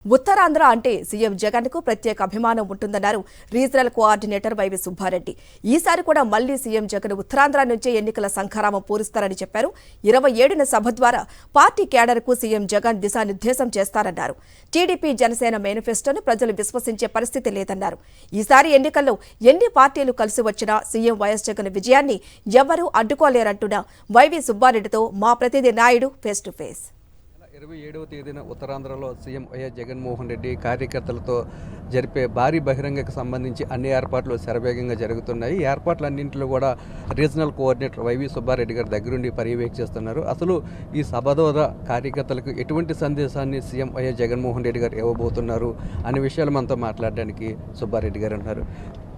ఉత్తరాంధ్ర అంటే సీఎం జగన్ కు ప్రత్యేక అభిమానం ఉంటుందన్నారు రీజనల్ కోఆర్డినేటర్ వైవి సుబ్బారెడ్డి. ఈసారి కూడా మళ్లీ సీఎం జగన్ ఉత్తరాంధ్ర నుంచే ఎన్నికల సంఖారామం పూరిస్తారని చెప్పారు. 27న సభ ద్వారా పార్టీ క్యాడర్ కు సీఎం జగన్ దిశానిర్దేశం చేస్తారన్నారు. టీడీపీ జనసేన మేనిఫెస్టోను ప్రజలు విశ్వసించే పరిస్థితి లేదన్నారు. ఈసారి ఎన్నికల్లో ఎన్ని పార్టీలు కలిసి వచ్చినా సీఎం వైఎస్ జగన్ విజయాన్ని ఎవరూ అడ్డుకోలేరంటున్న వైవి సుబ్బారెడ్డితో మా ప్రతినిధి నాయుడు ఫేస్ టు ఫేస్. 27వ తేదీన ఉత్తరాంధ్రలో సీఎం వైఎస్ జగన్మోహన్ రెడ్డి కార్యకర్తలతో జరిపే భారీ బహిరంగకు సంబంధించి అన్ని ఏర్పాట్లు శరవేగంగా జరుగుతున్నాయి. ఈ ఏర్పాట్లన్నింటిలో కూడా రీజనల్ కోఆర్డినేటర్ వైవి సుబ్బారెడ్డి గారి దగ్గరుండి పర్యవేక్షిస్తున్నారు. అసలు ఈ సభ ద్వారా కార్యకర్తలకు ఎటువంటి సందేశాన్ని సీఎం వైఎస్ జగన్మోహన్ రెడ్డి గారు ఇవ్వబోతున్నారు అనే విషయాలు మనతో మాట్లాడడానికి సుబ్బారెడ్డి గారు ఉన్నారు.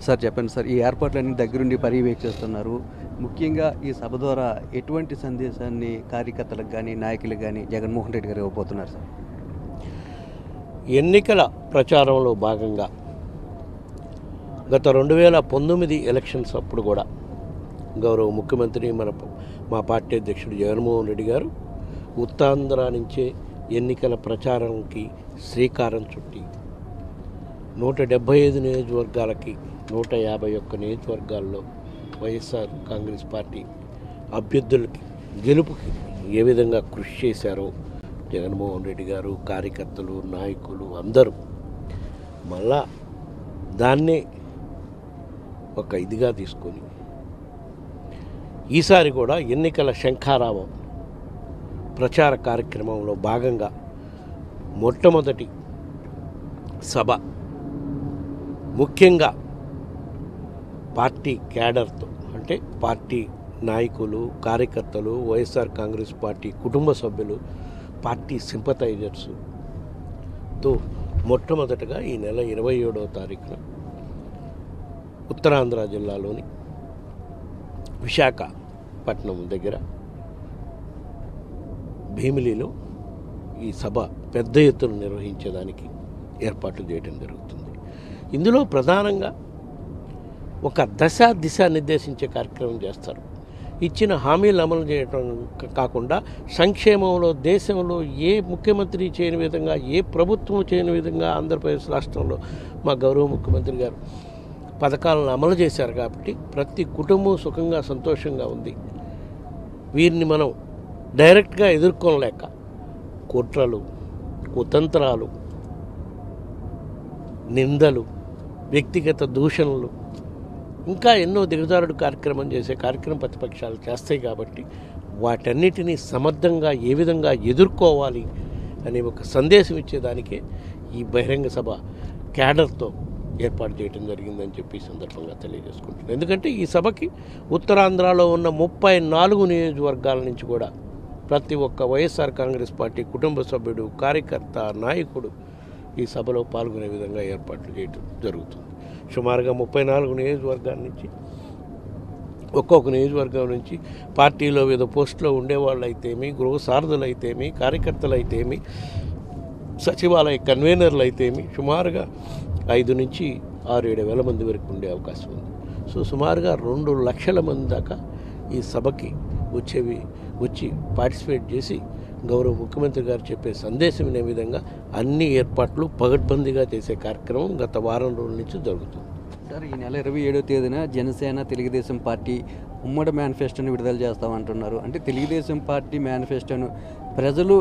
సార్ చెప్పండి సార్, ఈ ఏర్పాట్లన్నీ దగ్గరుండి పర్యవేక్షిస్తున్నారు. ముఖ్యంగా ఈ సభ ద్వారా ఎటువంటి సందేశాన్ని కార్యకర్తలకు కానీ నాయకులకు కానీ జగన్మోహన్ రెడ్డి గారు ఇవ్వబోతున్నారు సార్? ఎన్నికల ప్రచారంలో భాగంగా గత 2019 ఎలక్షన్స్ అప్పుడు కూడా గౌరవ ముఖ్యమంత్రి మా పార్టీ అధ్యక్షుడు జగన్మోహన్ రెడ్డి గారు ఉత్తరాంధ్ర నుంచే ఎన్నికల ప్రచారానికి శ్రీకారం చుట్టి 175 నియోజకవర్గాలకి 151 నియోజకవర్గాల్లో వైఎస్ఆర్ కాంగ్రెస్ పార్టీ అభ్యర్థులకి గెలుపుకి ఏ విధంగా కృషి చేశారో జగన్మోహన్ రెడ్డి గారు, కార్యకర్తలు, నాయకులు అందరూ మళ్ళా దాన్నే ఒక ఇదిగా తీసుకొని ఈసారి కూడా ఎన్నికల శంఖారావం ప్రచార కార్యక్రమంలో భాగంగా మొట్టమొదటి సభ ముఖ్యంగా పార్టీ క్యాడర్తో, అంటే పార్టీ నాయకులు, కార్యకర్తలు, వైఎస్ఆర్ కాంగ్రెస్ పార్టీ కుటుంబ సభ్యులు, పార్టీ సింపథైజర్స్తో మొట్టమొదటగా ఈ నెల 27వ తారీఖున ఉత్తరాంధ్ర జిల్లాలోని విశాఖపట్నం దగ్గర భీమిలిలో ఈ సభ పెద్ద ఎత్తున నిర్వహించేదానికి ఏర్పాట్లు చేయడం జరుగుతుంది. ఇందులో ప్రధానంగా ఒక దిశ నిర్దేశించే కార్యక్రమం చేస్తారు. ఇచ్చిన హామీలు అమలు చేయడం కాకుండా సంక్షేమంలో దేశంలో ఏ ముఖ్యమంత్రి చేయని విధంగా, ఏ ప్రభుత్వం చేయని విధంగా ఆంధ్రప్రదేశ్ రాష్ట్రంలో మా గౌరవ ముఖ్యమంత్రి గారు పథకాలను అమలు చేశారు. కాబట్టి ప్రతి కుటుంబం సుఖంగా సంతోషంగా ఉంది. వీరిని మనం డైరెక్ట్గా ఎదుర్కోలేక కుట్రలు, కుతంత్రాలు, నిందలు, వ్యక్తిగత దూషణలు, ఇంకా ఎన్నో దిగజారుడు కార్యక్రమం చేసే కార్యక్రమం ప్రతిపక్షాలు చేస్తాయి. కాబట్టి వాటన్నిటినీ సమర్థంగా ఏ విధంగా ఎదుర్కోవాలి అనే ఒక సందేశం ఇచ్చేదానికే ఈ బహిరంగ సభ క్యాడర్తో ఏర్పాటు చేయడం జరిగిందని చెప్పి సందర్భంగా తెలియజేసుకుంటున్నాను. ఎందుకంటే ఈ సభకి ఉత్తరాంధ్రలో ఉన్న 34 నియోజకవర్గాల నుంచి కూడా ప్రతి ఒక్క వైఎస్ఆర్ కాంగ్రెస్ పార్టీ కుటుంబ సభ్యుడు, కార్యకర్త, నాయకుడు ఈ సభలో పాల్గొనే విధంగా ఏర్పాట్లు చేయడం జరుగుతుంది. సుమారుగా 34 నియోజకవర్గాల నుంచి, ఒక్కొక్క నియోజకవర్గం నుంచి పార్టీలో వివిధ పోస్టులో ఉండేవాళ్ళు అయితేమి, గృహ సారథులు అయితేమి, కార్యకర్తలు అయితేమి, సచివాలయ కన్వీనర్లు అయితేమి సుమారుగా 5 నుంచి 6-7 వేల మంది వరకు ఉండే అవకాశం ఉంది. సో సుమారుగా 2 లక్షల మంది దాకా ఈ సభకి వచ్చి పార్టిసిపేట్ చేసి గౌరవ ముఖ్యమంత్రి గారు చెప్పే సందేశం అనే విధంగా అన్ని ఏర్పాట్లు పగడ్బందీగా చేసే కార్యక్రమం గత వారం రోజుల నుంచి జరుగుతుంది. సార్, ఈ నెల 27వ తేదీన జనసేన తెలుగుదేశం పార్టీ ఉమ్మడి మేనిఫెస్టోను విడుదల చేస్తామంటున్నారు. అంటే తెలుగుదేశం పార్టీ మేనిఫెస్టోను ప్రజలు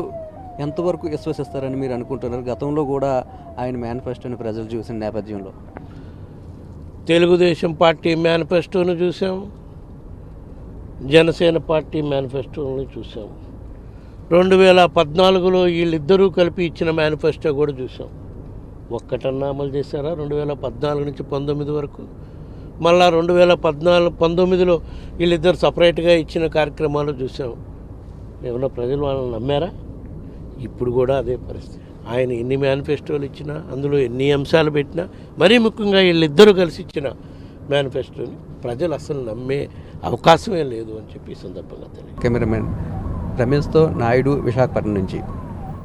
ఎంతవరకు విశ్వసిస్తారని మీరు అనుకుంటున్నారు? గతంలో కూడా ఆయన మేనిఫెస్టోను ప్రజలు చూసిన నేపథ్యంలో తెలుగుదేశం పార్టీ మేనిఫెస్టోను చూసాం, జనసేన పార్టీ మేనిఫెస్టోను చూసాం. 2014లో వీళ్ళిద్దరూ కలిపి ఇచ్చిన మేనిఫెస్టో కూడా చూసాం. ఒక్కటన్నా అమలు చేశారా 2014 నుంచి 19 వరకు? మళ్ళా 2019లో వీళ్ళిద్దరు సపరేట్గా ఇచ్చిన కార్యక్రమాలు చూసాం. ఏమన్నా ప్రజలు వాళ్ళని నమ్మారా? ఇప్పుడు కూడా అదే పరిస్థితి. ఆయన ఎన్ని మేనిఫెస్టోలు ఇచ్చినా, అందులో ఎన్ని అంశాలు పెట్టినా, మరీ ముఖ్యంగా వీళ్ళిద్దరూ కలిసి ఇచ్చిన మేనిఫెస్టోని ప్రజలు అసలు నమ్మే అవకాశమే లేదు అని చెప్పి సందర్భంగా తెలియదు. కెమెరామెన్ రమేష్తో నాయుడు, విశాఖపట్నం నుంచి.